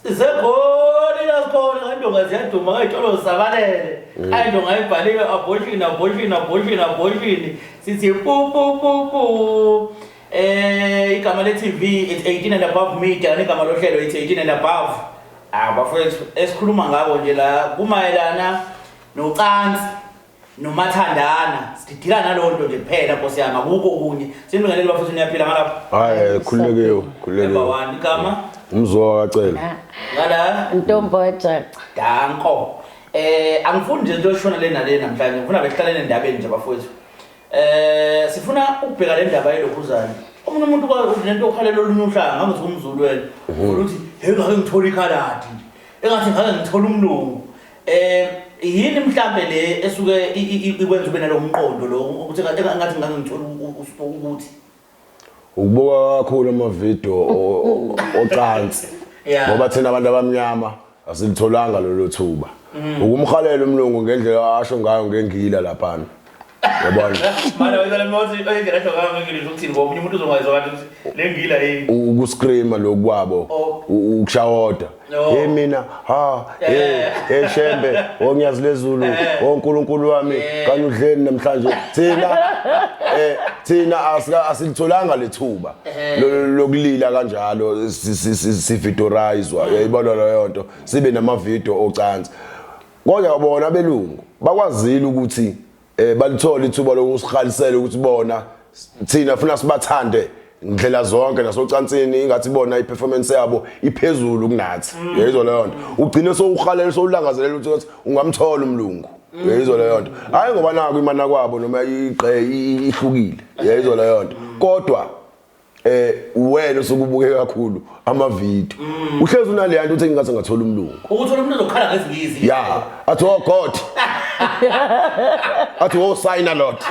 Zegoli lakhona ngandonga ziyaduma ngayitolo zabalele. Ayindonga ayibhaliwe abortion. Sithi igama le TV it's 18 and above media igama lohlelo it's 18 and above. Bafowethu esikhuluma ngabo nje la kumayelana nocansi nomathandana sididila nalonto nje kuphela Nkosi yami akukho okunye sinibingelele bafowethu niyaphila ngalapha hayi khululeke number 1 igama umzwa kacela ngala Ntomboja danko angifuni nje into eshona le nale namhlanje ngifuna behlalene endabeni nje bafowethu sifuna ukubheka le ndaba yelokhuzana umuntu nento okhalela olunye uhlanga ngathi umZulu wena ukuthi hey ngake ngithola ikhaladi engathi ngake ngithola umlungu yini mhlambe le esuke ikwenza ube nalomqondo lo ukuthi ngathi ngake ngithola ukuthi ukubuka kakhulu amavideo ocansi ngoba thina abantu abamnyama asilitholanga lolo thuba ukumkhalela umlungu ngendlela asho ngayo ngengila lapha yabona mana wena mothi oyindlela asho ngayo ngengila ukuthini ngoba umuntu uzongayizwa kanti lengila yini ukuscreama lokwabo ukushawoda hey mina shembe onyazi lezulu oNkulunkulu wami kanudleni namhlanje thina asilitholanga lethuba lokulila kanjalo sividorizwa yayibona leyo nto sibe namavideo ocansi kodwa bona belungu bakwazile ukuthi balithola ithuba lokusihalisela ukuthi bona thina funa sibathande indlela zonke nasocansini ingathi bona iperformance yabo iphezulu kunathi yezwa leyo nto ugcine sowuhalela sowulangazelela ukuthi ungamthola umlungu yezwa leyo nto hayi ngoba nako imana kwabo noma igqe ihlukile yezwa leyo nto kodwa wena usukubuke kakhulu amavideo uhlezi unale yanto uthi ngingathi ngathola umlungu ukuthola umuntu ozokhala ngezigizi athi oh God athi oh sign a lot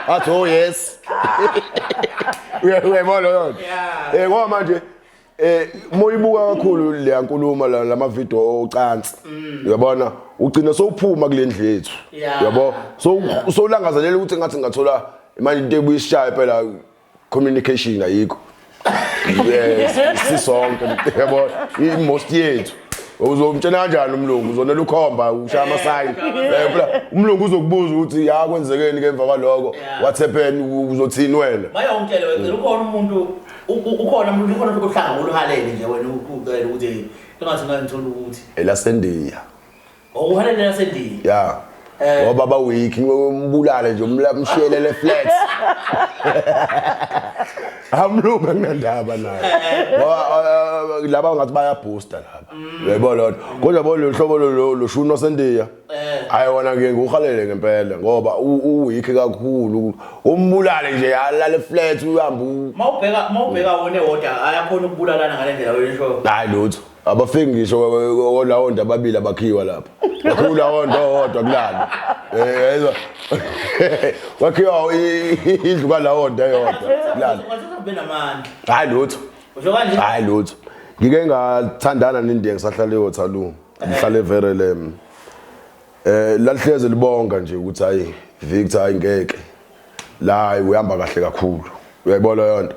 athi oh yes uyabona yona ngoba manje moyibuka kakhulu le yankulumo lamavideo ocansi uyabona ugcina sowuphuma kule ndle yethu yabo sowulangazelela ukuthi ngathi ngathola manje into ebuyishaye phela communication ayikho yes sisonke yabo most yethu uzomtshela kanjani umlungu uzonela ukhomba ushaya ama sign phela umlungu uzokubuza ukuthi ya kwenzekeni ke emva kwaloko what happened uzothini wena bayongitshela wena ukhona umuntu ukhona uhlanga oluhalele nje wena ukucela ukuthi engathi ngangithola ukuthi elasendiya uhalele lasendiya ngoba ba week umbulale nje umshelele flat amlungu kunandaba naye laba ngathi baya booster lapha uyayibona lona kodwa bona lo hlobo lo shuno sendiya ayona ke nguhalele ngempela ngoba uweek kakhulu umbulale nje alale flat uhamba mawubheka wona wodwa ayakhona ukubulalana ngalendlela wena show hayi lutho abafiki ngisho lawo ndaba ababili abakhiwa lapha kakhulu lawo ndodwa kulala yezwa wakhiwa indlu kwalawo ndayodwa kulala ungabe namandla hayi lutho usho kanje hayi lutho ngike ngathandana nendiye ngisahlala eWaterloo ngihlale very lem lalihleze libonga nje ukuthi hayi Victor ayingeke la uyihamba kahle kakhulu uyayibona yonto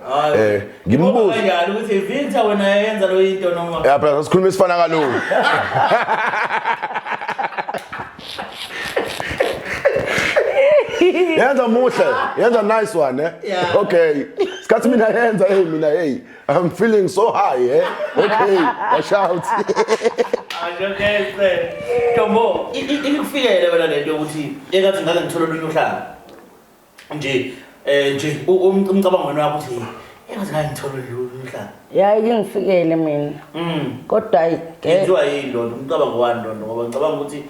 ngimbuza kanjani ukuthi Victor wena yenza lo into noma phela sikhuluma isifana kalulu yenza muhle yenza nice one okay sikhathi mina yenza hey I'm feeling so high okay I shout ajokese Tombo ikufikele wena lento ukuthi engathi ngake ngithola olunye uhlanga nje umcabango wakho uthi engathi ngake ngithola olunye uhlanga ngifikele mina kodwa ngenziwa yini lonto umcabango wani lonto ngoba ngicabanga ukuthi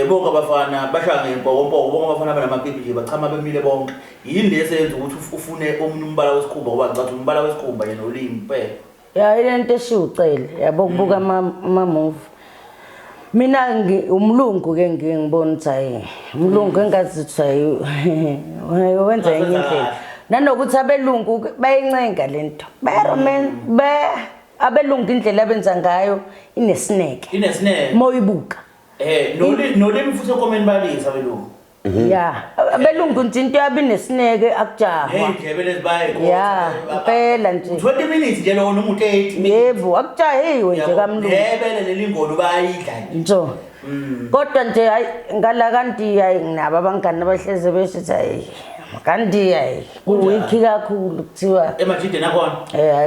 bonke abafana bashaya ngempokopoko bonke abafana banamapipi nje bachama bemile bonke yini lesenza ukuthi ufune omunye umbala wesikhumba ngoba ngicathi umbala wesikhumba yena ulimi phela ilento eshiwucele yabo kubuka ama movie mina umlungu ke ngibona ukuthi hayi umlungu engazi ukuthi wenza enye indlela nanokuthi abelungu bayincenga lento abelungu indlela abenza ngayo inesineke moyibuka nolimi futhi ekomeni balisa belungu ya abelungu nje into yabi nesineke akujahwa Nendlebe lezibaye ya impela nje 20 minutes nje lo noma 30 yebo akujahiwe nje kamlungu lebele lelingolo bayidla njo kodwa nje hayi ngala kanti hayi nginabo abangani abahleze beshithi hayi kanti hayi kuwiki kakhulu kuthiwa emajideni akhona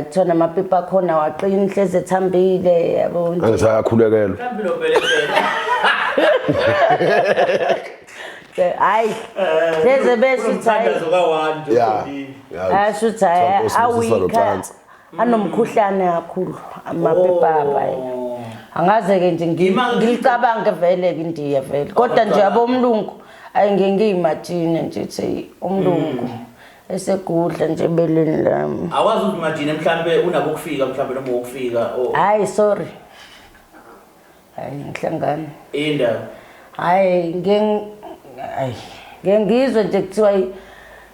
kuthiwa amapipa akhona waqina hleze ethambile yabo nje angisakhulekela mhlawumbe lo phela hayi hleze beshithi hayi yeah ashuthi hayi awika anomkhuhlane kakhulu amapipa hayi angaze ke nje ngilicabange vele ke indiya vele kodwa nje abomlungu ayingengiyimajine nje thi umlungu esegudla nje beleni lami awazi ukimajine mhlambe unabo ukufika mhlambe noma ukufika hayi sorry hayi ngihlangana indaba hayi ngengizwe nje kuthiwa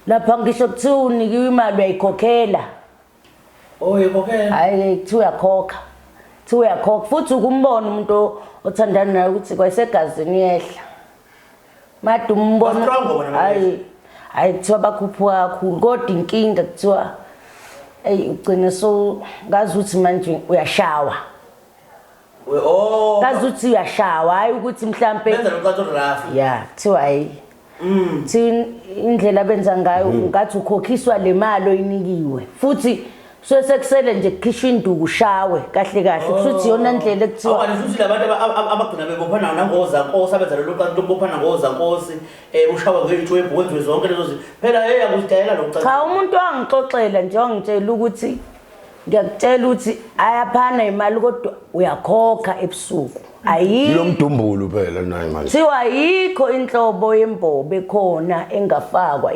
lapha ngisho kuthiwa unikiwe imali uyayikhokhela yikhokhela hayi kuthiwa uyakhokha futhi ukumbona umuntu othandana naye ukuthi kwayisegazini yehla made umbono hayi kuthiwa bakhuphuka kakhulu kodwa inkinga kuthiwa ugcine so ngazi ukuthi manje uyashawa ngazi ukuthi uyashawa hayi ukuthi mhlambe benza noqato rafi ya kuthiwa hayi indlela benza ngayo ngathi ukhokhiswa le mali oyinikiwe futhi so sekusele nje kukhishwa induku ushawe kahle futhi yona indlela ekuthiwa awani futhi labantu abagcina bebophana nangozankosi abenza lo kanti bophana ngozankosi ushawa ngeJoyebo wenziwe zonke lezo zinto phela yakuzidayela lo cha umuntu wangixoxela nje wangitshela ukuthi ngiyakutshela ukuthi ayaphana imali kodwa uyakhokha ebusuku lo mdumbulo phela naye manje thiwa yikho inhlobo yembobe khona engafakwa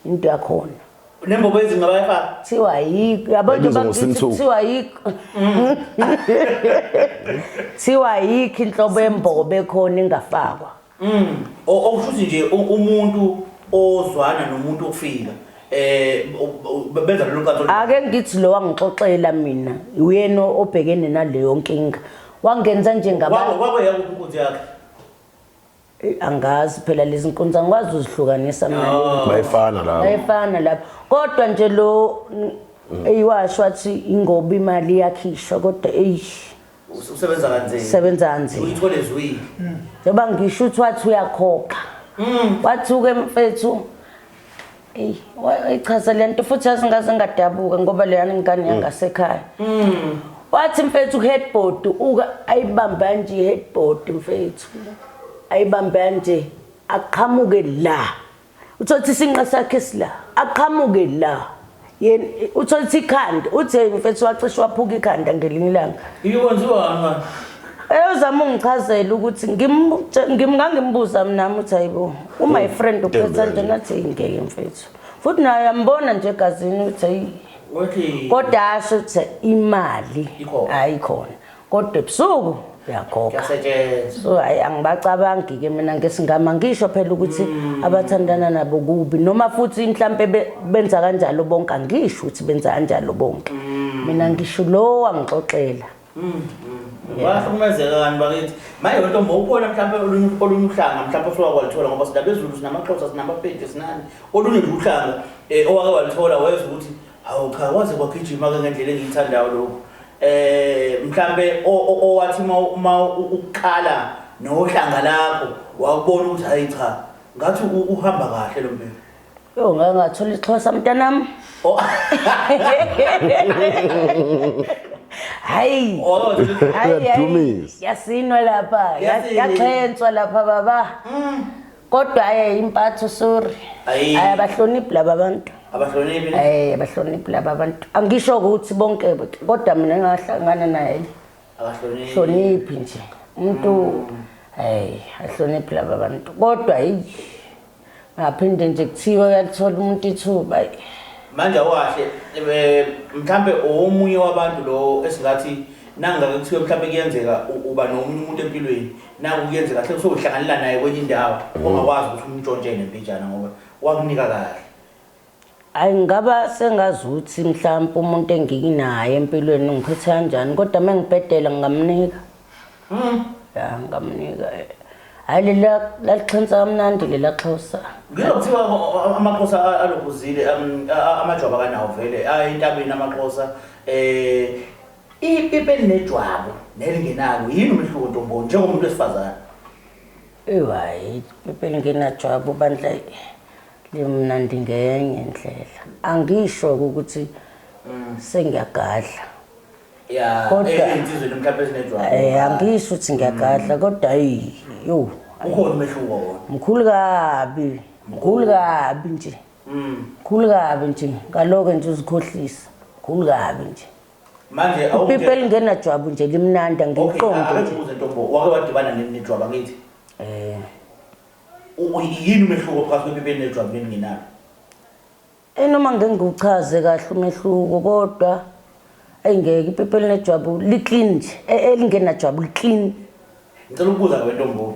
into yakhona nembobo ezingabayifaka thiwa yikho yabantu bakithi thiwa yikho thiwa yikho inhlobo yembobe khona engafakwa okushuthi nje umuntu ozwana nomuntu ofika benza lo kanto ake ngithi lo wangixoxela mina uyena obhekene naleyo nkinga wangenza njengabantu kwakho yakuphi inkunzi yakhe angazi phela lezi nkonzo angikwazi uzihlukanisa mina bayifana lapho kodwa nje lo eyiwasho wathi ingoba imali yakhishwa kodwa usebenza kanzima uyithole zwi njengoba ngisho ukuthi wathi uyakhokha wathuke mfethu wayichaza lento futhi asingaze ngadabuka ngoba leyana ingane yangasekhaya wathi mfethu headboard ayibamba nje headboard mfethu ayibamba nje aqhamuke la uthothi isinqa sakhe sila aqhamuke la yena uthothi ikhanda uthi mfethu wacishwa phuka ikhanda ngelinye ilanga ikwenziwa ngani eyozama ungichazela ukuthi ngimbuza mina uthi hayibo my friend uphetha nje nathi ngeke mfethu futhi naye yambona nje egazini uthi kodwa asho ukuthi imali ayikhona kodwa ebusuku uyakhokha so hayi angibacabangi ke mina ngesingama ngisho phela ukuthi abathandana nabo kubi noma futhi mhlambe benza kanjalo bonke angisho ukuthi benza kanjalo bonke mina ngisho lo wangixoxela wahlukumezeka kanti bakithi manje ntombo ukhona mhlawumbe olunye uhlanga mhlawumbe osokwalithola ngoba sinabezulu sinamaXhosa sinamaPedi sinani olunye nje uhlanga owake walithola wezwe ukuthi hawu cha waze kwagijima ke ngendlela engiyithandayo lokho mhlawumbe owathi uma uqala nohlanga lakho wabona ukuthi hayi cha ngathi uhamba kahle lo mpilo yo ngathola iXhosa mntanami hayi yasinwa lapha yaxhentswa lapha baba kodwa hayi impatho sorry hayi abahloniphi laba bantu abahloniphi laba bantu angisho ukuthi bonke kodwa mina ngahlangana naye akahloniphi nje umuntu ahloniphi laba bantu kodwa hayi ngaphinde nje kuthiwa uyathola umuntu ithuba manje awahle mhlambe omunye wabantu lo esingathi nanga kuthiwe mhlambe kuyenzeka uba nomunye umuntu empilweni naku kuyenzeka kahle sokuhlanganela naye kwenye indawo ongakwazi ukuthi umntshontshele mbijana ngoba wakunika kahle ayingaba sengazi ukuthi mhlawumbe umuntu engikinaye empilweni ngiphethe kanjani kodwa mengibhedela ngamnika ya ngamnika hayi lalixhensa kamnandi lelaxhosa ngizokuthiwa amaxhosa alokuzile amajwaba kanawo vele ayintabeni amaxhosa ipipi elinejwabu nelingenalo yini umehluko Ntomboni njengomuntu wesifazane hayi ipipi elingenajwabu bandla limnandi ngenye indlela angisho ukuthi sengiyagadla ya insizweni mhlawumbe ezinejwabu angisho ukuthi ngiyagadla kodwa yo ukhona umehluko wona mkhulu kabi nje mkhulu kabi nje ngaloko nje uzikhohlisa mkhulu kabi nje manje ipipi elingenajwabu nje limnandi ngiqonde nje uze Ntombo wake wadibana nejwabu ngithi yini umehluko phakathi kwepipi elinejwabu nelingenalo noma ngengikuchaze kahle umehluko kodwa engeke ipipi elinejwabu liclean nje elingenajwabu liclean ngicela ukubuza ke Ntombo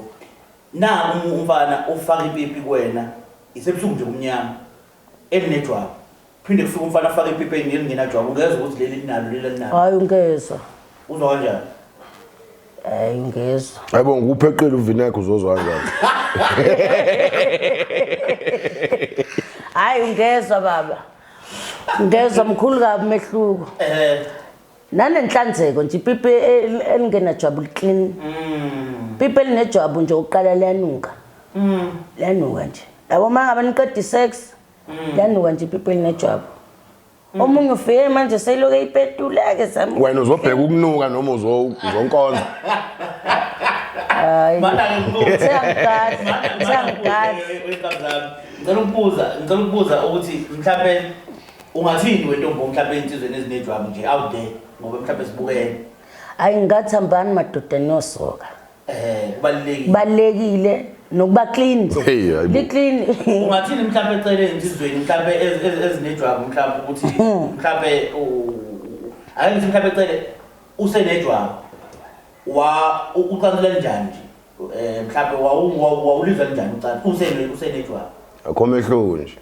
na umfana ufaka ipipi kuwena isebusuku nje kumnyama elinejwabu phinde kufika umfana afaka ipipi elingenajwabu ungeza ukuthi leli linalo leli linalo hayi ungezwa uzwa kanjani hayi ungezwa hayibo ngikupheqile uvineko uzozwa kanjani hayi ungezwa baba ungezwa mkhulu kabi umehluko nanenhlanzeko nje ipipi elingenajwabu liclean ipipi elinejwabu nje uqala liyanuka liyanuka nje yabo mangabe niqeda sex liyanuka nje ipipi elinejwabu omunye ufike manje seyiloke ipetuleke sami wena uzobheka ukunuka noma uzonkonza hayi mana ngiyangikade ngicela ukubuza ukuthi mhlawumbe ungathini weNtombo mhlawumbe insizweni ezinejwabu nje out there ngoba mhlawumbe sibukene hayi ngathambani madoda nosoka kubalulekile nokuba clean li clean ungathini mhlawumbe ecele insizweni mhlawumbe ezinejwabu mhlawumbe ukuthi mhlawumbe ayithi mhlawumbe ecele usenejwabu uqansela kanjani nje mhlawumbe wawuliza kanjani usenejwabu akho mehluko nje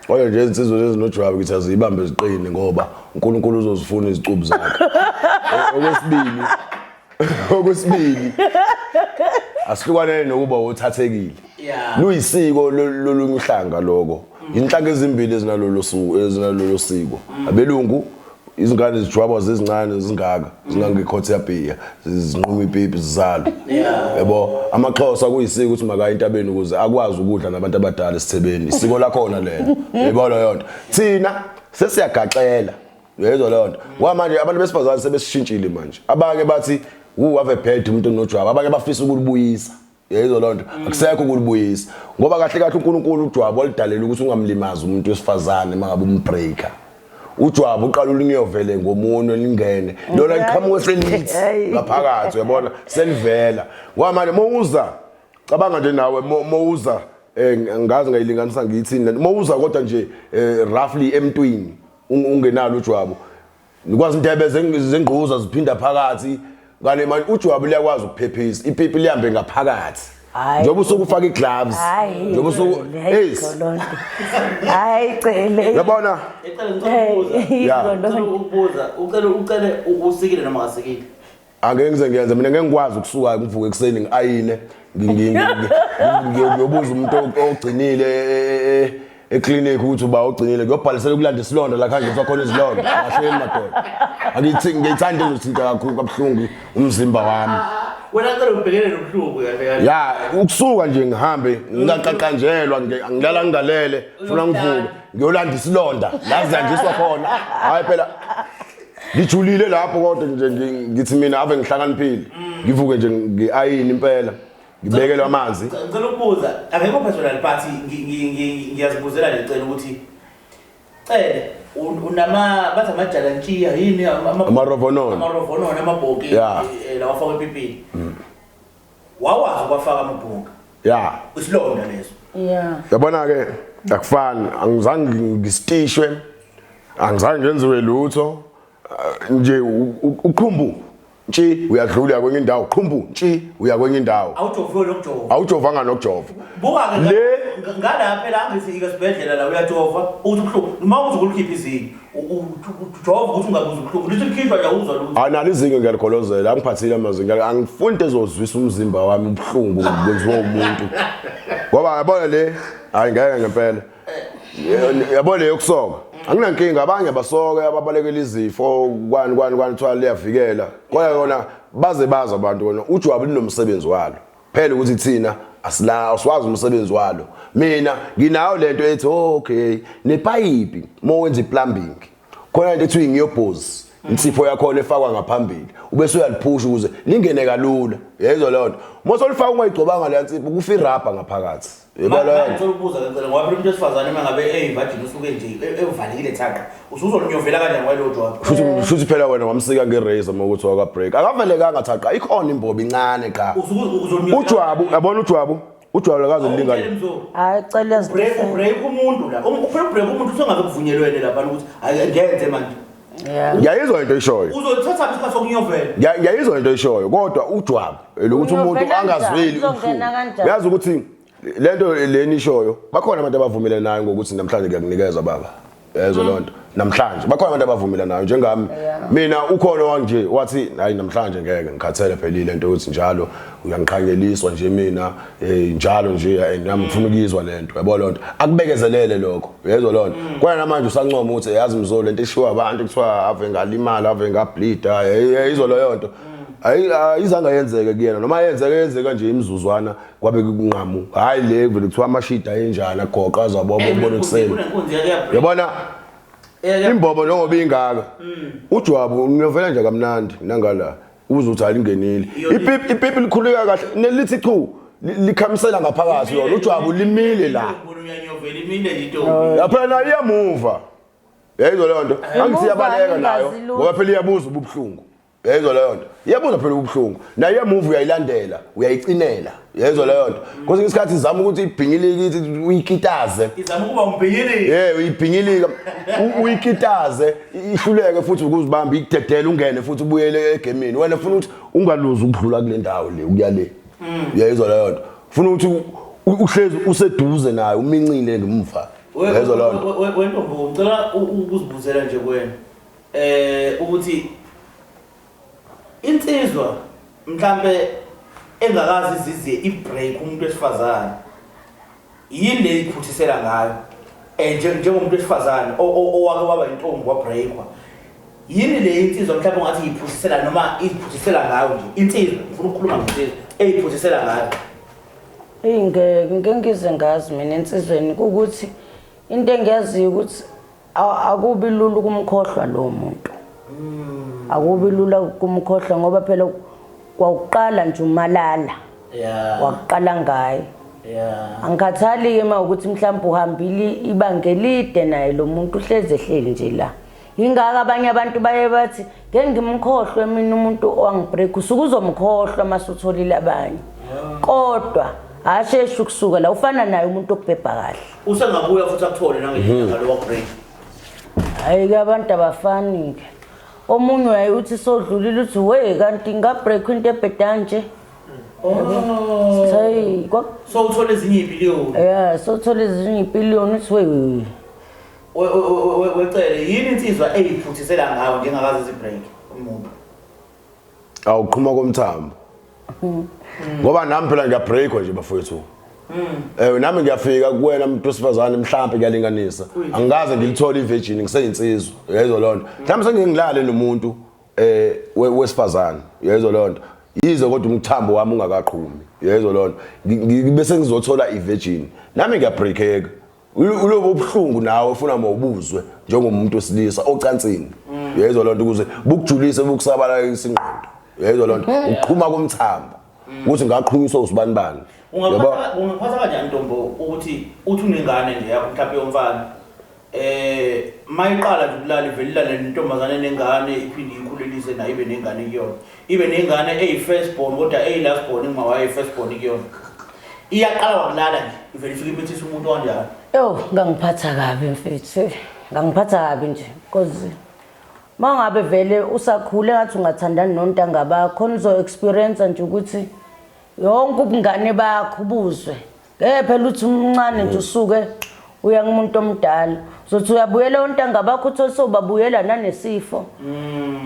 oya nje insizwe ezinojwabu ngithi azibambe ziqine ngoba uNkulunkulu uzozifuna izicubu zakhe okwesibili asihlukane nokuba uthathekile luyisiko lolunye uhlanga lokho inhlanga ezimbili ezinalolo siko abelungu izingane zijwaba zezincane ezingaka zingangekhothi yabiya zinquma ipipi zizalo yabo amaXhosa kuyisiko ukuthi makaya entabeni ukuze akwazi ukudla nabantu abadala esithebeni isiko lakhona lelo yebo leyo nto thina sesiyagaxela yezwa leyo nto kwamanje abantu besifazane sebesishintshile manje abanye bathi have bad umuntu onojwabu abanye bafisa ukulibuyisa yezwa leyo nto akusekho ukulibuyisa ngoba kahle kahle uNkulunkulu ujwabu olidalela ukuthi ungamlimazi umuntu wesifazane mangabe umbreaker ujwabu uqala ulingiyovele ngomunwe lingene lona liqhamuka esenithi ngaphakathi uyabona selivela kwamanje mawuza cabanga nje nawe mawuza ngazi ngayilinganisa ngiyithini mawuza kodwa nje roughly emntwini ungenalo ujwabu nikwazi intebe zengquza ziphinda phakathi ngane manje ujwabu liyakwazi ukuphephisa ipipi lihambe ngaphakathi njengoba usukufaka igloves njengoba usuku hayi cele yabona ucele usikile noma akasikile angeke ngize ngiyenze mina ngeke ngikwazi ukusuka ngivuke ekseni ngiayine ngiyobuza umuntu ogcinile eclinic ukuthi uba ogcinile ngiyobhalisela ukulanda isilonda la khanje sakhona izilonda ngahleli madoda akithi ngiyithanda ukuthinta kakhulu kabuhlungu umzimba wami wena cela ubhekene nobuhlungu kahle ya ukusuka nje ngihambe ngingaqaqanjelwa ngilala ngingalele funa ngivuke ngiyolanda isilonda la zandiswa khona hayi phela ngijulile lapho kodwa nje ngithi mina ave ngihlakaniphile ngivuke nje ngiayini impela ngibekele amanzi ngicela ukubuza akekho personal party ngiyazibuzela lecela ukuthi cele unama bathi amajalantshiya yini amarovonono amabhoki lawa afaka epipini wawazi kwafaka amabhoki isilonda leso yabona ke akufani angizange ngisitishwe angizange ngenziwe lutho nje uqhumbu nchi uyadlula kwenye indawo qhumbu nchi uya kwenye indawo awujovanga nokujova buka ke ngala phela angithi ikasibedlela la uyajova uthi ubuhlungu noma uzokulikhipha izinto ujova ukuthi ungabuza ubuhlungu lithi likhishwa nje awuzwa lutho analo izinto ngiyalikolozela angiphathile amazinga angifuni into ezozwisa umzimba wami ubuhlungu kwenziwa umuntu ngoba yabona le hayi ngeke ngempela yabona yokusoka anginankinga abanye basoke ababalekela izifo kwani kuthiwa liyavikela kodwa yona baze baza abantu bona ujwabu linomsebenzi walo phela ukuthi thina asiwazi umsebenzi walo mina nginayo lento ethi okay nepayipi mowenza iplumbing khona into ethi ngiyobhozi insipho yakho efakwa ngaphambili ubese uyaliphusha ukuze lingene kalula yezwa lonto mose olifaka ungayigcobanga le nsipho kufa irubber ngaphakathi yebona ngicela ukubuza ngicela ngoba umuntu wesifazane mangabe virgin usuke nje evalekile thaqa usuzonyovela kanjani kwelo jwabu futhi phela wena wamsika ngerazor ukuthi waka break akavelekanga thaqa ikhona imbobo incane cha ujwabu yabona ujwabu lakaze lilingane hayi cela break umuntu la uphela break umuntu usungabe kuvunyelwene lapha ukuthi ngenze manje ngiyayizwa into eshoyo uzothatha isikhathi sokunyovela ngiyayizwa into eshoyo kodwa ujwabu elokuthi umuntu angazweli ubuhlungu uyazi ukuthi lento leni ishoyo bakhona abantu abavumile nayo ngokuthi namhlanje ngiyakunikeza baba yezwa lonto namhlanje bakhona abantu abavumile nayo njengami mina ukhona wanje wathi hayi namhlanje ngeke ngikhathele phela into ukuthi njalo uyangiqhangeliswa nje mina njalo nje nami ngifuna ukuyizwa lento yabona lonto akubekezelele lokho yezwa lonto kwena namanje usancoma ukuthi yazi mzolo lento eshiwa abantu kuthiwa ave ngalimala ave ngableed yizwa leyo nto ayizange yenzeke kuyena noma yenzeka nje imizuzwana kwabe kunqamu hayi le vele kuthiwa amashida enjani agoqa azabona ukubona kuseni yabona imbobo njengoba ingaka ujwabu ngiyovela nje kamnandi nangala uzuthi alingenile ipipi likhuleka kahle nelithi chu likhamisela ngaphakathi yona ujwabu limile la yaphela iyamuva yayizwa leyo nto angithi yabaleka nayo ngoba phela iyabuza ubuhlungu yezwa leyo nto iyabuza phela ubuhlungu nayo iyamove uyayilandela uyayicinela yezwa leyo nto konke isikhathi izama ukuthi ibhinyilike uyikitaze izama ukuba umbhinyilike uyibhinyilika uyikitaze ihluleke futhi ukuzibamba ikudedela ungene futhi ubuyele egemini wena ufuna ukuthi ungaluzi ukudlula kule ndawo le ukuya le yezwa leyo nto ufuna ukuthi uhlezi useduze nayo umincile ngemva yezwa leyo nto wentombo ngicela ukuzibuzela nje kwena ukuthi insizwa mhlambe engakazi izize ibreak umuntu wesifazane yini le iphuthisela ngayo njengomuntu wesifazane owake waba intombi wabreakwa yini le insizwa mhlambe ungathi iphuthisela noma iphuthisela ngayo nje insizwa ngifuna ukukhuluma ngensizwa eyiphuthisela ngayo ngeke ngize ngazi mina insizweni ukuthi into engiyaziyo ukuthi akubi lula ukumkhohlwa lo muntu akubi lula kumkhohlwa ngoba phela kwaqala nje umalala waqala ngaye angikhathali ke mawukuthi mhlawumbe uhambile ibanga elide naye lo muntu uhleze ehleli nje la ingaka abanye abantu baye bathi ngeke ngimkhohlwe mina umuntu owangibreak usukuzomkhohlwa masutholile abanye kodwa asheshe ukusuka la ufana naye umuntu okubhebha kahle usengabuya futhi akuthole nangenyanga lo break hayi ke abantu abafani ke omunye uyayithi sodlulile uthi we kanti ngabreak into ebhedanje hayi so uthole ezinye ibillion so uthole ezinye ibillion uthi wecele yini insizwa eyiphuthisela ngayo njengakazi izibreak umuntu awuqhuma komthambo ngoba nami phela ngiyabreakwa nje bafowethu nami ngiyafika kuwena umuntu wesifazane mhlawumbe kuyalinganisa angikaze ngilithola ivirgin ngiseyinsizwa yezwa lonto mhlawumbe sengingilale nomuntu wesifazane yezwa lonto yize kodwa umthambo wami ungakaqhumi yezwa lonto bese ngizothola ivirgin nami ngiyabreakeka ulobo ubuhlungu nawe ufuna mawubuzwe njengomuntu wesilisa ocansini yezwa lonto ukuze bukujulise bukusabala isingqondo yezwa lonto uqhuma komthambo ukuthi ngaqhunyiswa usibani ungaphatha kanjani ntombo ukuthi uthi unengane nje yakho mhlawumbe yomfana mayiqala nje ukulala ivelilane nentombazane nengane iphinde ikhulelise nayo ibe nengane kuyona ibe nengane eyi-first born kodwa eyi-last born ingawaye i-first born kuyona iyaqala wakulala nje ivele ifike ibethisa umuntu kanjani ngangiphatha kabi mfethu ngangiphatha kabi nje because mangabe vele usakhule ngathi ungathandani nontanga bakho nizo-experience nje ukuthi yonke ubungane bakho ubuzwe phela uthi umncane nje usuke uya kumuntu omdala sothi uyabuyela ontanga bakho uthi sobabuyela nanesifo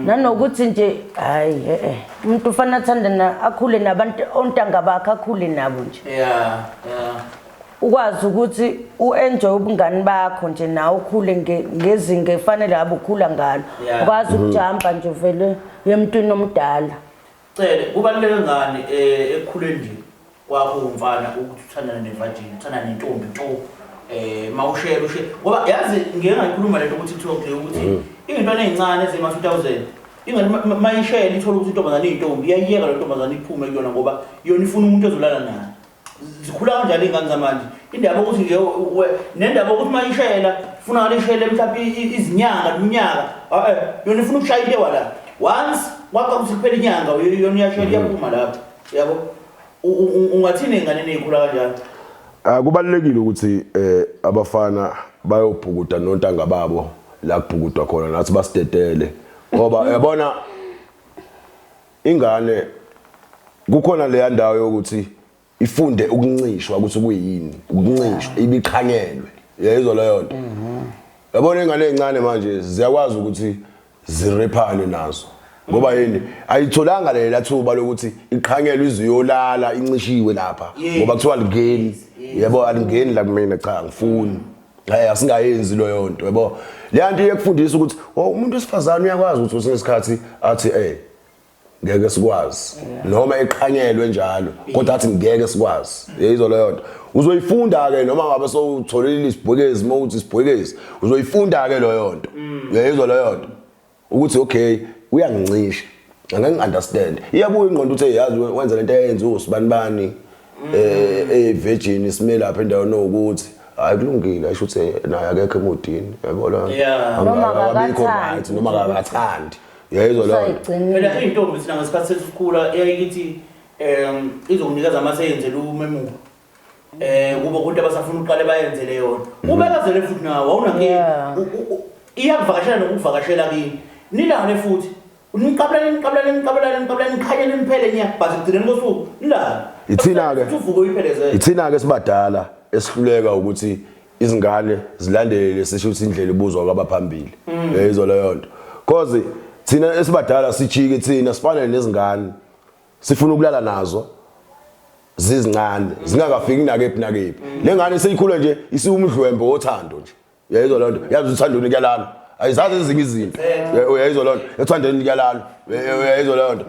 nanokuthi nje hayi umuntu ufana athanda akhule nabantu ontanga bakhe akhule nabo nje yeah ukwazi ukuthi uenjoy ubungani bakho nje nawe ukhule ngezinga efanele abe ukhula ngalo ukwazi ukujamba nje vele yemntwini omdala cele kubaluleke ngani ekukhuleni nje kwakho umfana ukuthi uthandana nevagina uthandana nentombi nto mawushare ngoba yazi ngeke ngayikhuluma lento ukuthi talk le ukuthi ingintwana ezincane ezima 2000 ingani mayishare ithola ukuthi intombazana intombi iyayiyeka le ntombazana iphume kuyona ngoba yona ifuna umuntu ezolala naye zikhula kanjalo ingane zamanje indaba ukuthi nje nendaba ukuthi mayishayela ufuna alishele mhlawumbe izinyanga iminyaka yona ifuna ukushaya into wala once waqha kusiphela inyanga yona iyashayela iyaphuma lapho yabo ungathini ingane nezikhula kanjalo kubalulekile ukuthi abafana bayobhukuda nontanga babo la kubhukudwa khona nathi basidedele ngoba yabona ingane kukhona le ndawo yokuthi ifunde ukuncishwa ukuthi kuyini ukuncishwa ibiqhanyelwe yezwa leyo nto yabona ingane ezincane manje ziyakwazi ukuthi zirephane nazo ngoba yini ayitholanga lela thuba lokuthi iqhanyelwe iziyolala incishiwe lapha ngoba kuthiwa lingeni yabo alingeni la kumina cha ngifuni asingayenzi leyo nto yabo le nto iyekufundisa ukuthi umuntu wesifazane uyakwazi ukuthi usenesikhathi athi ngeke sikwazi noma eqhanyelwe njalo kodwa athi ngeke sikwazi yizolo leyo nto uzoyifunda ke noma ngabe sowutholile isibhekezi mawuthi isibhekezi uzoyifunda ke leyo nto yizolo leyo nto ukuthi okay uyangincisha angeke understand iyabuya ingqondo uthi yazi wenza lento eyenza usibanibani virgin isimela lapha endaweni ukuthi hayi kulungile ayisho ukuthi naye akekho emodini yabona noma akathandi yezwa lo phela intombi sina ngesikhathi sesikhula eyayithi izokunikeza amaseyenzele umemuko kuba kuthi abasafuna uqale bayenzele yona ubekazele futhi nawe awunake iyakuvakashela nokuvakashela kini nilane futhi uniqabulane ikhanyele niphele nya but igcineni kosuku nilane ithina ke sibadala esihluleka ukuthi izingane zilandele sisho ukuthi indlela ibuzwa kwabaphambili yezwa leyo nto cause thina esibadala sijike thina sifanele nezingane sifuna ukulala nazo zizincane zingakafiki nakephi lengane seyikhula nje isiwumdlwembe wothando nje yezwa leyo nto yazi uthandweni kuyalana ayizazi ezinye izinto yezwa leyo nto ethandweni kuyalana yezwa leyo nto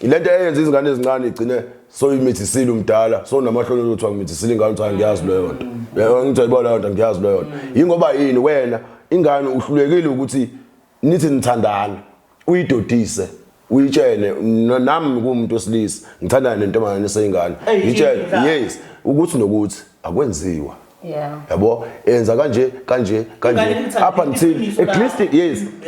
ilento eyenza izingane ezincane igcine soyimithisile umdala so namahlolo ukuthi angimithisile ingane uthi ngiyazi leyo nto ngithi ayibona leyo nto ngiyazi leyo nto ingoba yini wena ingane uhlulekile ukuthi nithi nithandana uyidodise uyitshene nami kumuntu osilisa ngithandana nentombazane eseyingane ngitshene yes ukuthi nokuthi akwenziwa yabo enza kanje up until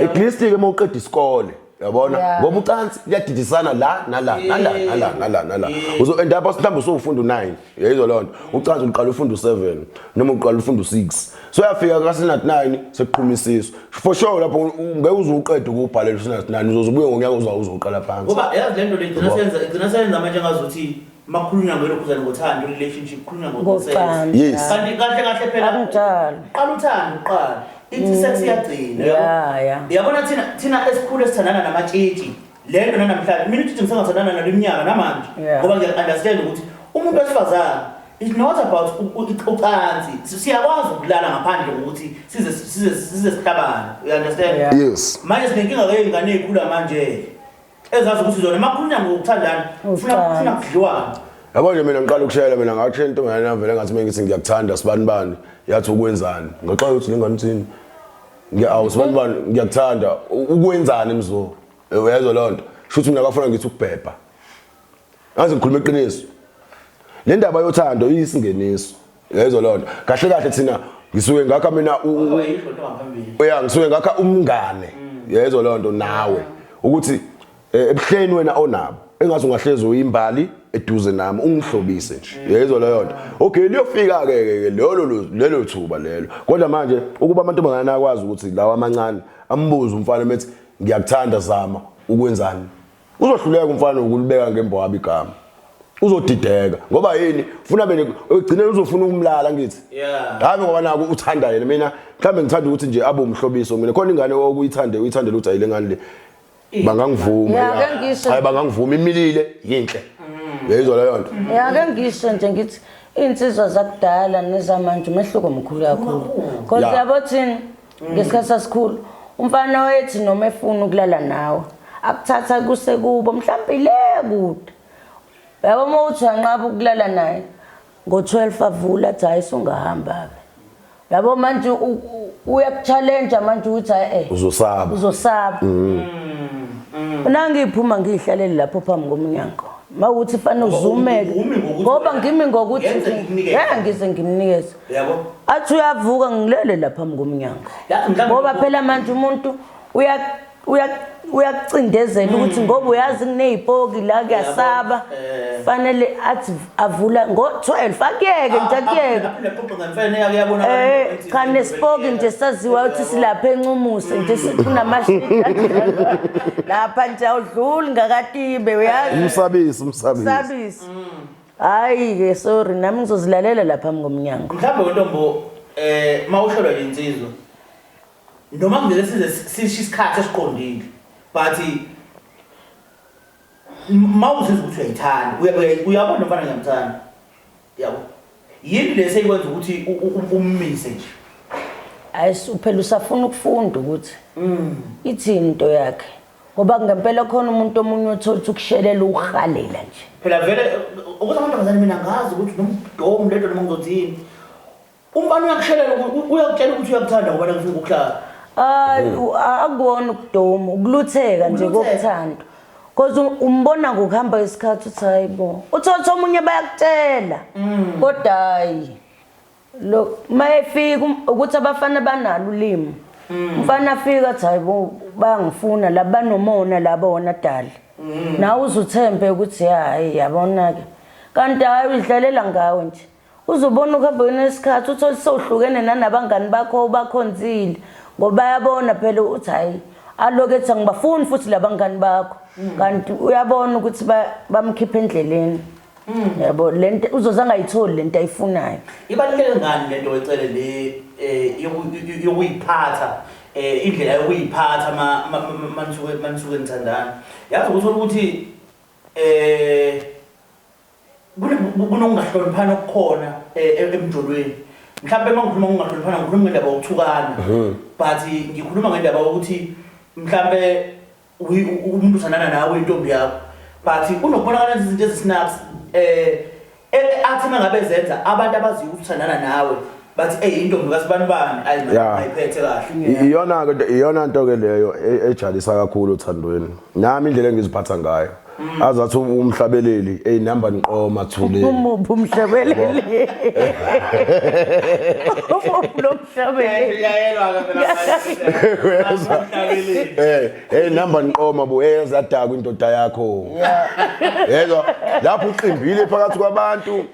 at least ke mawuqeda isikole yabona ngoba ucansi liyadidisana la nala uzo end up mhlawumbe usufunda u9 yayizwa leyo nto ucansi uqala ufunda u7 noma uqala ufunda u6 so yafika kasenathi 9 sekuqhumisiswa for sure lapho ngeke uzuqeda ukubhalela usenathi 9 uzobuye ngonyaka uzoqala phansi ngoba yazi lento le igcina senza manje ngazuthi makhulunywa ngelokhuzana ngothando relationship khulunywa ngokonsent yes kanti kahle phela kanjalo qala uthando uqala ithi sex iyagcina yabona thina esikhulu esithandana namatshitshi lento namhlanje mina uthi ngisangathandana nalo iminyaka namanje ngoba ngiya-understand ukuthi umuntu wesifazane it's not about ucansi siyakwazi ukulala ngaphandle ukuthi size sihlabane you understand yes manje sinenkinga ngey'ngane ey'khula manje ezazi ukuthi zona makhulunywa ngokuthandana funa kudliwana yabo nje mina ngiqala ukushayela mina ngakusho intombazane yavele ngathi mengithi ngiyakuthanda sibanibani yathi ukwenzani ngaxoxa ukuthi ngingane uthini sibanibani ngiyakuthanda ukwenzani mzo uyezwa leyo nto shuthi mina akafuna ngithi ukubhebha ngaze ngikhuluma iqiniso le ndaba yothando iyisingeniso uyezwa leyo nto kahle thina ngisuke ngakha mina ngisuke ngakha umngane uyezwa leyo nto nawe ukuthi ebuhleni wena onabo engathi ungahlezi uyimbali eduze nami ungihlobise nje yezwa leyo nto okay liyofika ke lelo thuba lelo kodwa manje ukuba amantombazana akwazi ukuthi lawa amancane ambuze umfana methi ngiyakuthanda zama ukwenzani uzohluleka umfana ukulibeka ngembo wabo igama uzodideka ngoba yini ufuna bene ugcine uzofuna ukumlala ngithi hayi ngoba naku uthanda yena mina mhlambe ngithanda ukuthi nje abe umhlobiso mina khona ingane okuyithande uyithandela ukuthi ayile ngane le bangangivuma hayi bangangivuma imilile yinhle yezwa leyo nto ake ngisho nje ngithi insizwa zakudala nezamanje umehluko omkhulu kakhulu because yabo thina ngesikhathi sasikhulu umfana wethi noma efuna ukulala nawe akuthatha kusekubo mhlawumbe le kude yabo uma uthi anqaba ukulala naye ngo12 avula athi hayi sungahamba yabo manje uyakuchallenge manje uthi hayi uzosaba nangiphuma ngihlalele lapho phambi komnyango mawuthi fana uzumeke ngoba ngimi ngokuthi ngize ngimnikeze yabo athi uyavuka ngilele lapha phambi komnyango ngoba phela manje umuntu uyakucindezela ukuthi ngoba uyazi kuneziphoki la kuyasaba fanele athi avula ngo12 akuyeke nje akuyeke cha nesiphoki nje saziwa ukuthi silapha encumuse nje kunamashidi lapha nje awudluli ngakatibe uyazi umsabisi hayi ke sorry nami ngizozilalela lapha phambi komnyango mhlawumbe wentombo mawusholwa insizwa noma ngeke size sisho isikhathi esiqondile but mawuzizwa ukuthi uyayithanda uyabona mfana ngiyamthanda yabo yini lese ikwenza ukuthi ummise nje phela usafuna ukufunda ukuthi ithini into yakhe ngoba ngempela khona umuntu omunye othola ukushelela ukuhalela nje phela vele ukuthi abantu abazali mina ngazi ukuthi nomdomo lento noma ngizothini umfana uyakushelela uyakutshela ukuthi uyakuthanda ngoba ngifuna ukuhlala akuwona ukudoma ukulutheka nje kokuthanda because umbona ngokuhamba isikhathi uthi hayibo uthola omunye bayakutshela kodwa hayi lo mayefika ukuthi abafana banalo ulimi umfana afika athi hayibo bayangifuna labanomona laba wona dala nawe uzuthembe ukuthi hayi yabona ke kanti hayi udlalela ngawe nje uzobona ukuhamba nesikhathi uthola sohlukene nanabangani bakho bakhonzile ngoba yabona phela uthi hayi alokethi ngibafuni futhi labangani bakho kanti uyabona ukuthi bamkhipha endleleni yabo lento uzozanga ayitholi lento ayifunayo ibaluleke ngani lento wecele le yokuyiphatha indlela yokuyiphatha manisuke nithandana yazi ukuthi kunokungahloniphana okukhona emjolweni mhlawumbe mangikhuluma ngokungahloniphana ngikhuluma ngendaba yokuthukana but ngikhuluma ngendaba yokuthi mhlawumbe umuntu uthandana nawe intombi yakho but unokubonakala izinto ezisnaps athi mangabe zenza abantu abaziyo ukuthandana nawe bathi intombi kasibani bani ayiphethe kahle iyona nto ke leyo ejalisa kakhulu uthandweni nami indlela engiziphatha ngayo azathi umhlabeleli number niqoma thule umhlabeleli umhlabeleli yayelwa phela number niqoma bo yazadaka indoda yakho yezwa lapho uqimbile phakathi kwabantu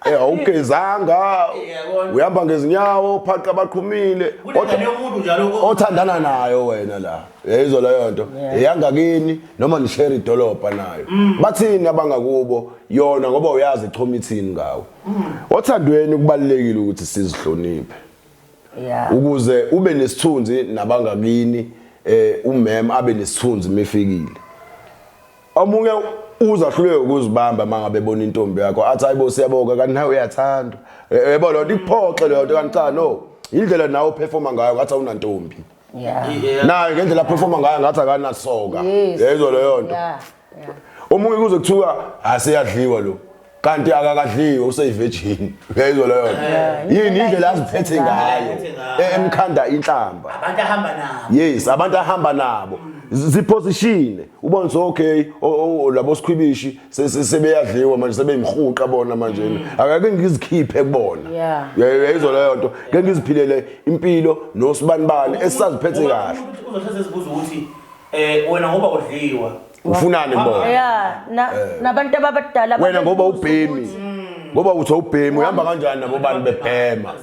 awugezanga uyamba ngezinyawo phaqa baqhumile othandana nayo wena la yezwa leyo nto eyangakini noma nishare idolobha nayo bathini abangakubo yona ngoba uyazi ichoma ithini ngawe othandweni kubalekile ukuthi sizihloniphe ukuze ube nesithunzi nabangakini umem abe nesithunzi mefikile omunye uzahluleke ukuzibamba mangabe bona intombi yakho athi hayibo siyaboka kanti nawe uyathanda yebo lo ikuphoxe leyo nto kanti cha no indlela nawe uperforma ngayo ngathi awunantombi nayo ngendlela performa ngayo ngathi akanasoka yezwa leyo nto omunye kuze kuthiwa asiyadliwa lo kanti akakadliwe useyivirgin yezwa leyo nto yini indlela aziphethe ngayo emkhanda inhlamba abantu ahamba nabo yes abantu ahamba nabo ziposition ubona so okay labo sikhwibishi sebeyadliwa manje sebeyimhuqa bona manje akake ngizikhiphe kubona yezwa leyo nto ke ngiziphilele impilo nosibanibani esiziphethe kahle uzohleze sibuza ukuthi wena ngoba udliwa ufunani mbona nabantu abadala wena ngoba ubhemi ngoba uthi ubhemi uhamba kanjani nabo bani bebhema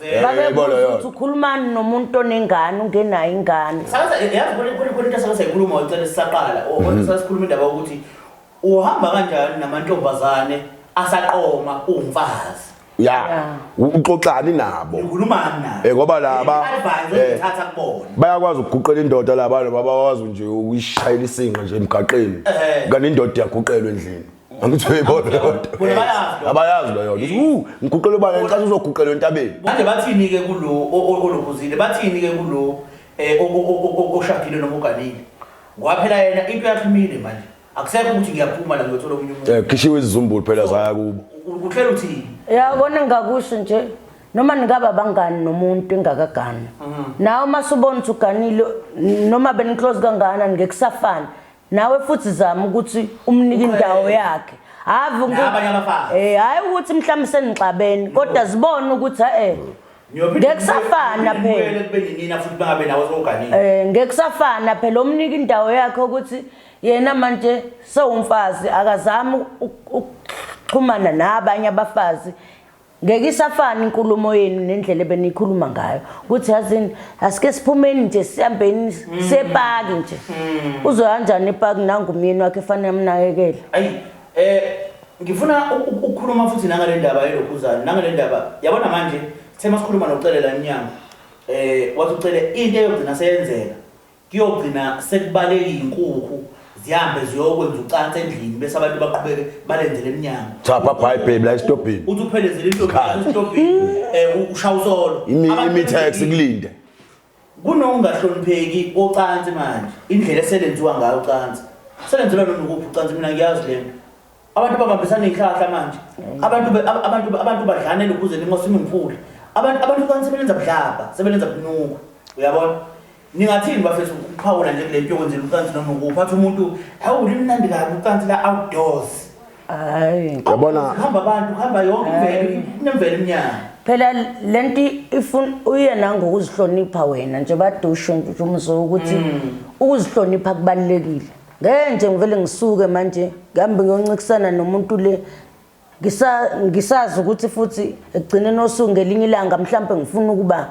yebo leyo uthi ukhulumani nomuntu onengane ungenayo ingane sasa yazi khona into sayikhuluma wacela sisaqala sikhuluma indaba ukuthi uhamba kanjani namantombazane asaqoma umfazi ya uxoxani nabo ukhulumani naye ngoba laba thatha kubona bayakwazi ukuguqela indoda laba babakwazi nje ukuyishayela isinqa nje emgaqeni kanti indoda iyaguqelwa endlini angithi uyibona lento abayazi lo yona ngiguqela ubani ngicathi uzoguqelwa entabeni manje bathini ke kulo olokhuzile bathini ke kulo oshadile noma uganile ngoba phela yena into yaphumile manje akusekho ukuthi ngiyaphuma la ngiyothola omunye umuntu khishiwe izizumbulu phela zaya kubo ukuhlela uthini yabona ngakusho nje noma ningaba bangani nomuntu engakagani nawe masubona ukuthi uganile noma beni close kangana ngekusafana nawe futhi zama ukuthi umnike indawo yakhe ave ukuthi hayi ukuthi mhlawumbe senixabene kodwa zibone ukuthi ngekusafana phela kubenina futhi bangabe nawe soganile ngekusafana phela umnike indawo yakhe ukuthi yena manje sewumfazi akazama ukuxhumana nabanye abafazi ngeke isafana inkulumo yenu nendlela ebenikhuluma ngayo ukuthi yazini asike siphumeni nje sihambeni sepaki nje uzoya kanjani epaki nangumyeni wakhe efanele amnakekele ayi ngifuna ukukhuluma futhi nangale ndaba yelokhuzana nangale ndaba yabona manje sema sikhuluma nokucelela inyanga wathi ucele into eyogcina seyenzeka kuyogcina sekubaleka inkukhu zihambe ziyokwenza ucansi endlini bese abantu baqhubeke balenzele eminyango chapha baby la stopini uthi uphelezele into stopini ushaya usolo imitex kulinde kunokungahlonipheki ocansi manje indlela eselenziwa ngayo ucansi selenzelwa nokuphi ucansi mina ngiyazi lento abantu babambisana ihlahla manje abantu badlanele ukuze ningosima imfula abantu ucansi sebenza budlaba sebenza bunuku uyabona ningathini bafethu ukuphawula nje kule nto yokwenzela ucansi noma ukuphatha umuntu hawu limnandi kabi ucansi la outdoors hayi yabona hamba yonke imvelo inemvelo eminyama phela lenti ifuna uye nangokuzihlonipha wena nje badusho nje umzo ukuthi ukuzihlonipha kubalekile ngenje ngivele ngisuke manje ngihambe ngiyoncikisana nomuntu le ngisazi ukuthi futhi egcineni osuku ngelinye ilanga mhlawumbe ngifuna ukuba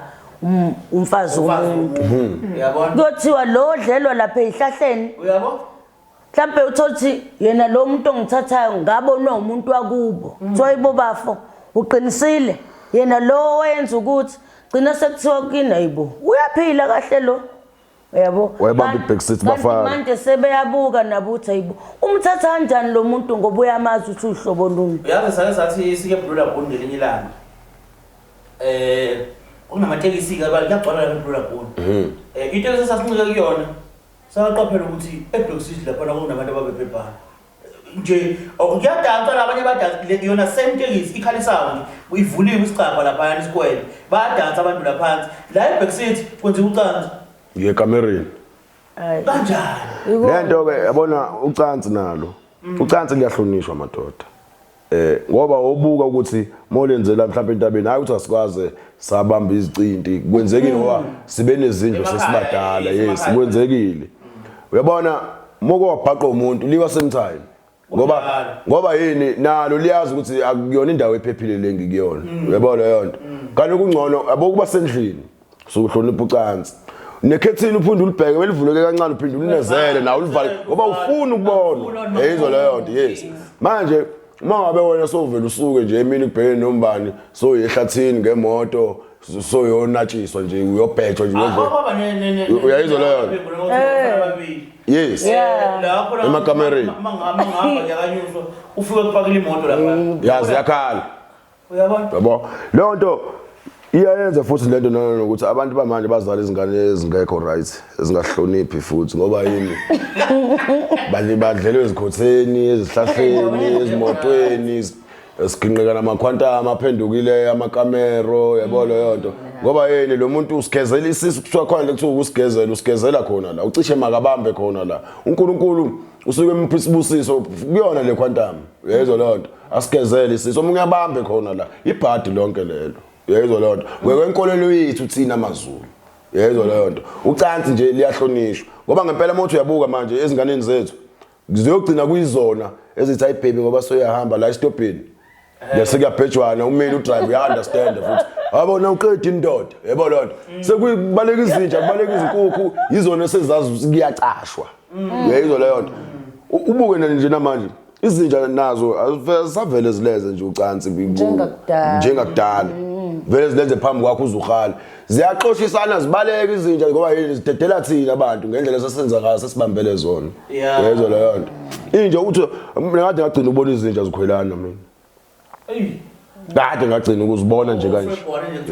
umfazi womuntu uyabona kuthiwa lo dlelo lapha ezihlahleni uyabona mhlawumbe uthothi yena lo muntu ongithathayo ngabona umuntu wakubo tsoyibo bafo uqinisile yena lo wenza ukuthi gcina sekuthiwa kina yibo uyaphila kahle lo yabo wayebamba ibackseat bafana manje sebeyabuka nabo uthi ayibo umthatha kanjani lo muntu ngoba uyamazi ukuthi uhlobo luni uyazi sake sathi sike blula bond ngelinye ilanga kunamatekisi ke kuyagcwala la blula bond into esasincike kuyona saqaphela ukuthi eBlockcity lapha kunabantu ababephepha nje ukuyadansa labanye badansa yona same tekisi ikhalisayo nje uyivuliwe isicapha lapha esikwele badansa abantu laphansi la eBlockcity kwenziwa ucansi ngekamereni kanjani lento ke yabona ucansi nalo ucansi liyahlonishwa madoda ngoba ubuka ukuthi molenzela mhlawumbe entabeni hayi ukuthi asikwaze sabamba izicinti kwenzekile ngoba sibe nezindlu sesibadala yes kwenzekile uyabona moko wabhaqa umuntu liwa semthayini ngoba yini nalo liyazi ukuthi akuyona indawo ephephile le ngikuyona uyabona yonto kanti kungcono abokuba sendlini sokuhlonipha ucansi nekhethini uphinde ulibheke belivuleke kancane uphinde ulinezele nawe ulivale ngoba ufuna ukubona yizo leyo nto yes manje uma ngabe wena sovela usuke nje emini kubhekene nombani so yehlathini ngemoto so yonatshiswa nje uyobhethwa nje uyayizwa leyo yes lapho emakamereni mangahamba yakanyuswa ufike kupakile imoto lapha yazi yakhala uyabona yabo leyo nto iyayenza futhi lento nokuthi abantu bamanje bazala izingane ezingekho right ezingahloniphi futhi ngoba yini badlelwe ezikhotheni ezihlahleni ezimotweni esiginqeka namaquantum aphendukile amakamero yabo leyo nto ngoba yini lo muntu usigezela isisu kuthiwa khona lekuthiwa ukusigezela usigezela khona la ucishe makabambe khona la uNkulunkulu usuke empha isibusiso kuyona le quantum yezwa leyo nto asigezele isisu omunye abambe khona la ibhadi lonke lelo yezwa leyo nto ngekwenkolelo yethu thina amaZulu yezwa leyo nto ucansi nje liyahlonishwa ngoba ngempela umuntu uyabuka manje ezinganeni zethu ziyogcina kuyizona ezithi ayibhebi ngoba soyahamba la estopini bese kuyabhejwana umeli udrive uya understand futhi yabona uqeda indoda yebo leyo nto sekubaleka izinja kubaleka izinkukhu yizona sezazi kuyacashwa yezwa leyo nto ubuke nje namanje izinja nazo asavele zileze nje ucansi njengakudala vele zilenze phambi kwakho uzuhala ziyaxoshisana zibaleka izinja ngoba yini zidedela thina abantu ngendlela sesenza ngayo sesibambele zona yezo leyo nto inje uthi mina kade ngagcina ubona izinja zikhwelana mina kade ngagcina ukuzibona nje kanje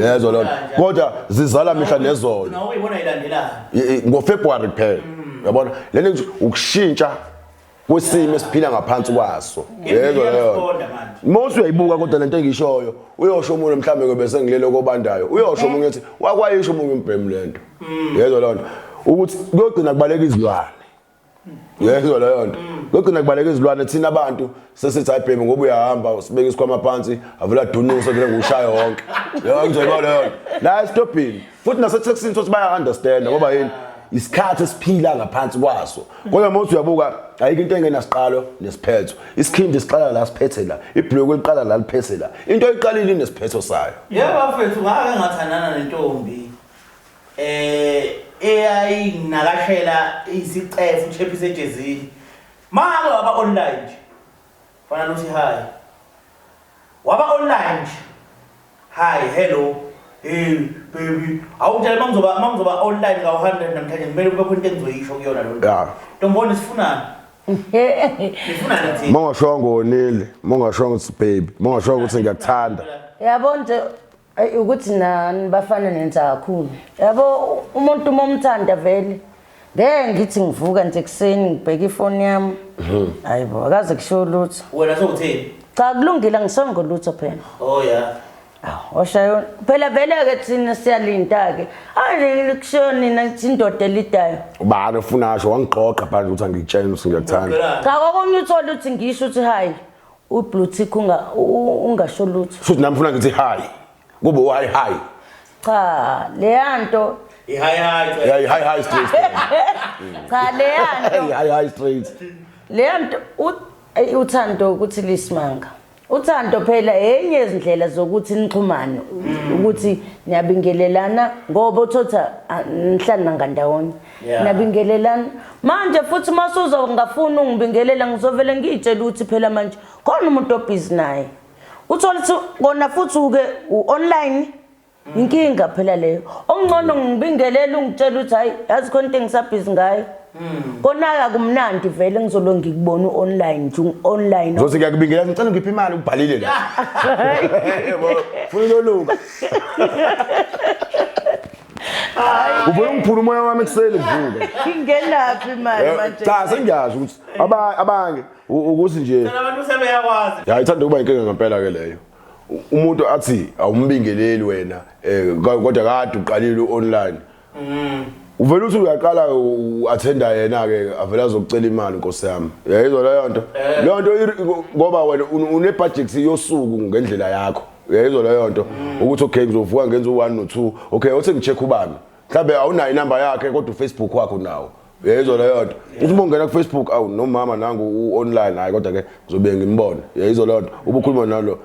yezo leyo kodwa zizala mihla nezolo nawe uyibona ilandelana ngoFebruary kuphela yabona lento nje ukushintsha kwesimo esiphila ngaphansi kwaso yebo leyo most uyayibuka kodwa lento engishoyo uyosho umuntu mhlambe bese ngilele kobandayo uyosho umuntu ethi wakwayisho umuntu umbhemu lento yezo lonto ukuthi kuyogcina kubaleka izilwane yezo leyo nto kuyogcina kubaleka izilwane thina abantu sesithi ayibhemu ngoba uyahamba sibeka isikhwama phansi avela dunuso vele ngushaya wonke yebo njengoba leyo la stopini futhi nasethexini sothi baya understand ngoba yini isikhathi esiphila ngaphansi kwaso kodwa manje uyabuka ayikho into engenasiqalo nesiphetho isikhindi siqala la siphethe la ibhloko liqala la liphethe la into oyiqalile inesiphetho sayo yebo bafethu ngake ngathandana nentombi eyayinakashela isicefu uChephise ejezini manje waba online nje fana nothi hi waba online nje hi hello hey baby awutshela mangizoba online ka100 namhlanje kumele kube khona into engizoyisho kuyona lo nto ntomboni sifunani sifunani thina mangashongo onile mangashongo uthi baby mangashongo ukuthi ngiyakuthanda yabo nje ukuthi nani bafana nenza kakhulu yabo umuntu momthanda vele ngeke ngithi ngivuka nje ekseni ngibheka ifoni yami hayibo akaze kusho lutho wena sokuthini cha kulungile ngisongo lutho phela oh yeah Oshayo phela vele ke thina siyalinda ke ayi kushona nina indoda elidayo ubani ufuna asho wangiqoqa phandle ukuthi angitshela ukuthi ngiyakuthanda cha kokunye uthola uthi ngisho uthi hayi ubluetick ungasho lutho futhi nami ufuna ngithi hi kube hi cha leyanto hi straight cha leyanto hi straight leyanto uthando ukuthi lisimanga uthando phela enye izindlela zokuthi nixhumane ukuthi niyabingelelana ngoba uthotha nihlala ngandawonye niyabingelelana manje futhi masuzo ngafuna ungibingelela ngizovela ngitshela ukuthi phela manje khona umuntu obusy naye uthola ukuthi kona futhi uke online inkinga phela leyo ongcono ngibingelela ungitshela ukuthi hayi yazi khona into engisabhizi ngayo kona kumnandi vele ngizolo ngikubona online nje online ngizothi ngiyakubingelela ngicela ngiphi imali ubhalile la yebo funa loluka ubona ngiphula umoya wami ekuseni ngivuka ngingenaphi imali manje cha sengiyazi ukuthi abange ukuthi nje abantu sebeyakwazi ya ithanda ukuba inkinga ngempela ke leyo umuntu athi awumbingeleli wena kodwa kade uqalile online uvela uthi uyaqala uattenda yena ke avela azokucela imali Nkosi yami yayizwa leyo nto ngoba wena une budget yosuku ngendlela yakho yayizwa leyo nto ukuthi okay ngizovuka ngenza u1 no2 okay uthi ngicheck ubani mhlawumbe awunayo inamba yakhe kodwa uFacebook wakho nawo yayizwa leyo nto uthi ungena kuFacebook awu nomama nangu online hayi kodwa ke ngizobe ngimbone yayizwa leyo nto ubukhuluma nalo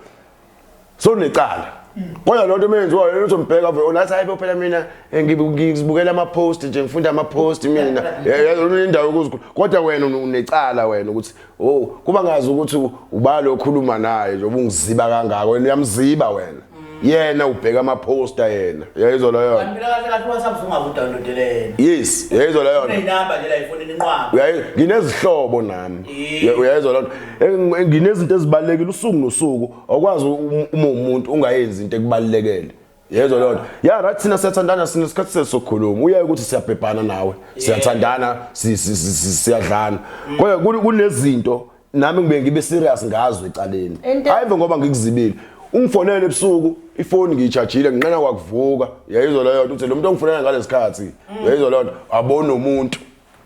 so necala kodwa lo nto menziwa yena uzombheka onathi hayi phela mina ngizibukela ama post nje ngifunda ama post mina yena indawo ukuzikhuluma kodwa wena unecala wena ukuthi oh kuba ngazi ukuthi ubalo okhuluma naye nje ubungiziba kangaka wena uyamziba wena yena ubheka ama poster yena yayizwa leyo kanti phela kahle WhatsApp ungabudownloadele yena yes yayizwa leyo inamba nje la ifonini inqwaba nginezihlobo nami uyayizwa lento nginezinto ezibalekile usuku nosuku awukwazi umuntu ungayenzi into ekubalekele yezwa lento ya right thina siyathandana sinesikhathi sesokhuluma uyaye ukuthi siyabhebhana nawe siyathandana siyadlana kodwa kunezinto nami ngibe serious ngazo ecaleni hayive ngoba ngikuzibile ungifonele ebusuku ifoni ngiyichargeile nginqena kwakuvuka yayizwa leyo nto uthi lo muntu ongifonela ngalesikhathi yayizwa leyo nto abona umuntu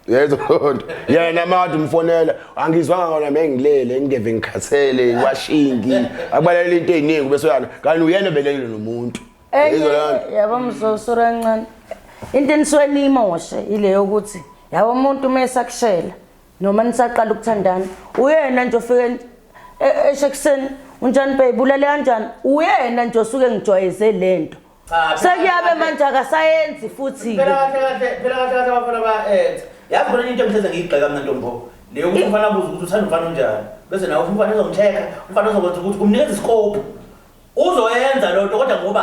yayizwa lonto yena manje umfonela angizwanga ngona mengilele ngingeve ngikhathele washingi akubalekile into eziningi bese yana kanti uyena belekile nomuntu yayizwa leyo yabo mzosura kancane into enisweni imoshe ile yokuthi yabo umuntu mesakushela noma nisaqala ukuthandana uyena nje ofike eshekuseni unjani babe ulale kanjani uyena nje osuke ngijwayeze lento sekuyabe manje akasayenzi futhi phela kahle abafana ba yazi khona into engihleze ngiyigxeka mina Ntombo leyo umfana abuza ukuthi uthanda umfana onjani bese nawe umfana uzomcheck umfana uzokwenza ukuthi umnikeze iscope uzoyenza lo nto kodwa ngoba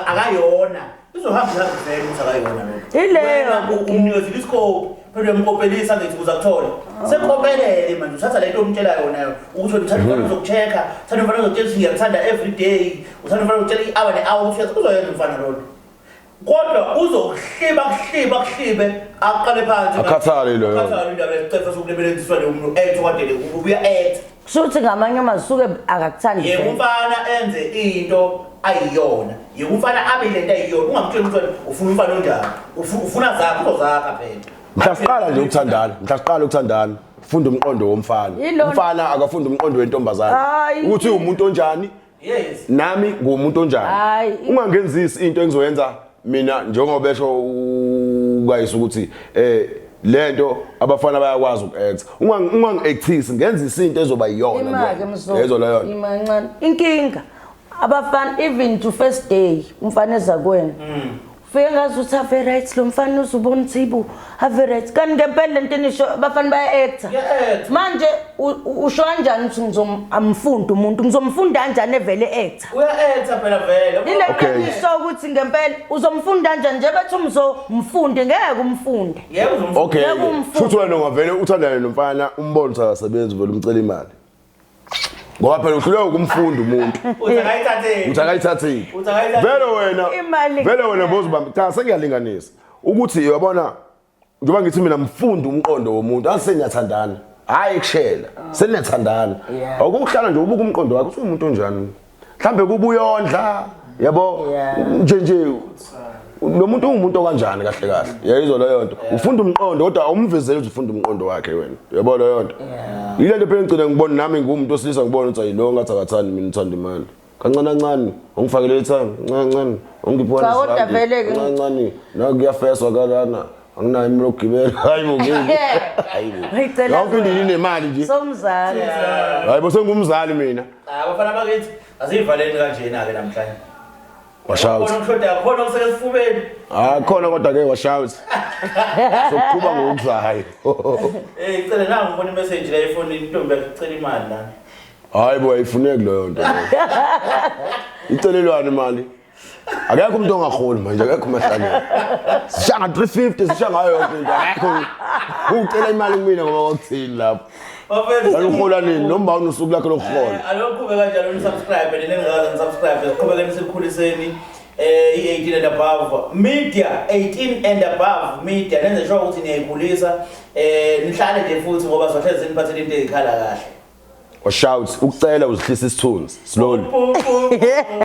akayona izohamba vele ukuthi akayona lo Ileyo umnikeze iscope phela umkopelisa ngithi uza kuthola sekopelele manje uthatha lento omtshela yona ukuthi uthanda umfana uzokuchecka uthanda umfana uzokutshela ukuthi ngiyakuthanda every day uthanda umfana ukutshela i-hour ne-hour ukuthi uzoyenza umfana lo kodwa uzokuhliba aqale phansi Akhathale lo. akhathale indaba yesicefe sokulebelediswa nomuntu act kwadele ubuya act kushuthi ngamanye amasuke akakuthandi yebo umfana enze into ayiyona yebo umfana abe lento ayiyona ungamtshela ukuthi ufuna umfana onjani ufuna zakho uzakha phela Mhlasiqala nje ukuthandana, mhlasiqala ukuthandana. Funda umqondo womfana. Umfana akafunda umqondo wentombazana. Ukuthi umuntu onjani? yes Nami ngumuntu onjani. Ungangenzisi into engizoyenza mina njengoba besho ukayisa ukuthi lento abafana bayakwazi ukact. Ungangiactisi ngenza izinto ezoba yiyona. Imake mzo. Yezo leyo. Imancane. Inkinga abafana even to first day umfana eza kuwena. Ufike ngazi uthi have rights lo mfana uzubona uThibu have rights kanti ngempela lento enisho abafana baya actor. Manje usho kanjani ukuthi ngizomfunda umuntu ngizomfunda kanjani evele actor? uya actor phela vele Ile ngisho ukuthi ngempela uzomfunda kanjani nje bethi umzomfunde ngeke umfunde. yebo uzomfunda Okay. Futhi wena ungavele uthandane nomfana umbone ukuthi akasebenzi vele umcela imali. Ngoba phela uhluleka ukumfunda umuntu. uthakayithatheni Vele wena bozibamba cha sengiyalinganisa ukuthi uyabona njengoba ngithi mina mfunda umqondo womuntu aseniyathandana hayi kushela seniyathandana akukuhlala nje ubuka umqondo wakhe umuntu onjani mhlambe kubuyondla yabo nje lo muntu ungumuntu okanjani kahle kahle yayizwa leyo nto ufunda umqondo kodwa awumvezele ukuthi ufunda umqondo wakhe wena yabo leyo nto ile nto phela ngicela ngibona nami ngumuntu osilisa ngibona ukuthi ayilo ngathi akathandi mina uthanda imali kancane kancane ungifakele ithanga kancane ungiphuana kancane nakuyafeswa kalana anginayo imali okugibela hayi bo Ngicela yonke into inemali nje somzali. hayibo sengumzali mina abafana bakithi asivaleni kanjena ke namhlanje washout khona khona okusefubeni khona kodwa ke washout sokuba ngokuzayo ngicela nangu ngibona imessage la efonini intombi yakicela imali lana hayibo ayifuneki leyo nto icelelwane imali akekho umuntu ongaholi manje akekho mahlangene sishanga 350 sishanga yonke into akekho ucela imali kumina ngoba kwakuthini lapho Alukhola nini noma unosuku lakhe lokuhola alokube kanjalo unisubscribe nengazi unisubscribe siqhubekeni sikhuliseni i18 and above media 18 and above media nenze sure ukuthi niyayikhulisa nihlale nje futhi ngoba sohleze niphathele into ezikhala kahle washout ukucela uzihlisa isithunzi slowly